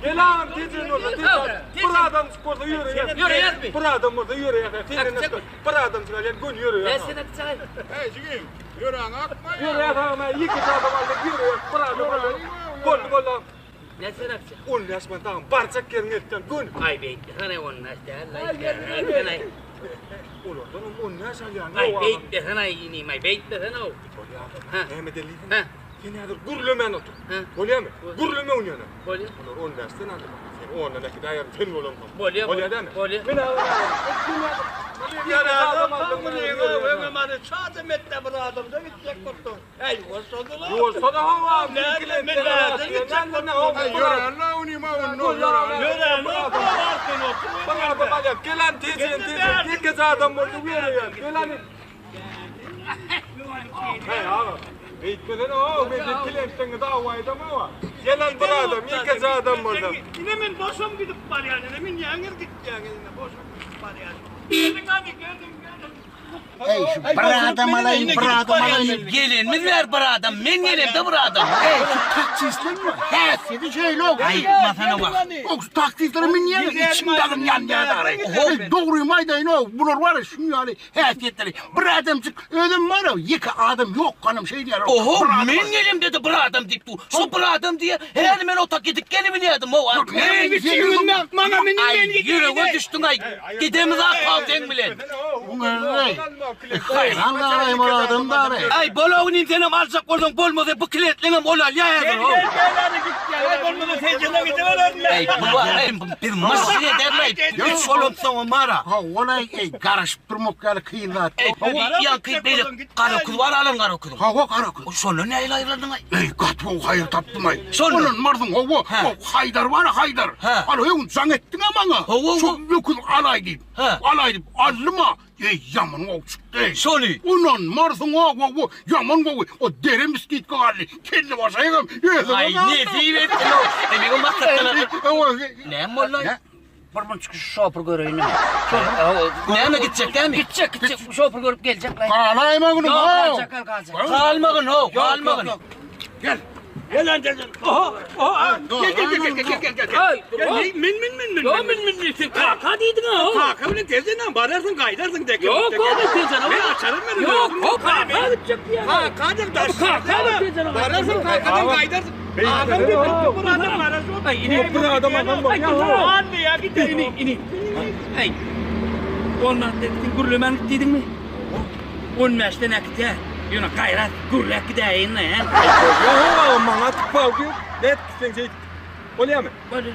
Gel ağam tecene orada. Bir adam sporda yürüyor. Bir adam orada yürüyor. Bir adam çıkıyor. Gün yürüyor. Ben sana çay. Hey çıkayım. Yürü akma ya. Yürüyor tamam. İki adam aldı yürüyor. Bir adam orada. Gol. Ne sana çay? Un yaşman tamam. Barçak kernetten gün. Ay be, hani onun işte. Un yaşan Ay be, hani ini, ay be, hani o. Ahmet Ali. Yine adır gurlumen otur. Oluyor mu? Gurlume oynuyor. Oluyor. On dersten aldım. Onun ne kadar yarım ten olalım. Oluyor. Oluyor değil mi? Oluyor. Ya adam aldım. Hemen çağırdım etti bu adam da gidecek kurtun. Hey olsa da. Yolsa da hava. Nerede gidecek kurtun. Yürü Allah unima unno. Yürü Bana adam alıyor. Gelen teyzen. İlk adam oldu yürüyor. Gelen. Hey abi. Eğitmeden o benim kilemden daha vayda mı var? Gelen bir adam, ilk adam burada. Yine min boşum gidip var yani. Min yangır gitti yani. Boşum gidip var yani. Gördün hadi gördün. Ey şu bıradım alayım. Gelin mi ver bir adam? Men gelin de bir adam. Ey şu taksisler mi? Hepsi şöyle o. Ay masana bak. O taksisleri min yani içimden yan yana arayın. Doğruyum aydayın o. Bunlar var ya şunu yani hafiyetleri. Bir adamcık ödüm var ya. Yıka adam yok kanım şey diyor. Oho men gelin dedi bir adam deyip bu. Şu bir adam diye her men o tak gidip gelmeydim o. Ne geçiyorsun lan? Bana min Ay yürü o düştün ay. Gidemiz ak kaldın bilen. Hayran arayım o adam da arayın. Ay boloğun senin alacak oradan bolmadı bu kiletlerim olal ya yazır o. hadi git ya. Olmadı tecrübe gidemedim. Ay bir masaya derleyip üç olum sana mara. Ha olay garaj durmak kıyınlar. Ya kıyıp böyle kara kul var alın kara kul. Ha o kara kız. Sonra ne ayırladın ay? Ey katma hayır tattım ay. Sonra? Onun mardın o Haydar var Haydar. Ha. Alo yun zangettin ama. O. Çok yokul alay deyip. Ha. Alay deyip alma. Ey yaman o çıktı. Sonra? Onun mardın o yaman o dere miskit kalli. Kelli başayım. Ay ne ziyvettin o. Emin olmaktan. Ne mollay? Barman çıkış şoför göreyim. Ne gidecek değil mi? Gidecek. Şoför görüp gelecek lan. Kalayma bunu. Kalacak. Kalmagın o. Kalmagın. Gel. Gel lan gel. Oha. Gel. Min. Min. Kaka dedin ha. Kaka bile tezden bağırarsın kaydarsın de. Yok o tezden ama. Ben açarım ben. Yok o kaka gidecek ya. Kaka da bağırarsın kakadan kaydarsın. Adam bir adam bağırarsın. Ay ini Bir adam bak ya. Anne ya git. ini. Ay. Olmaz dedin gurlemen dedin mi? Olmazdı ne gitti? Yuna gayret gurlek gideyin lan. Ya bana tıkpal ki. Net sen şey. Oluyor mu? Böyle.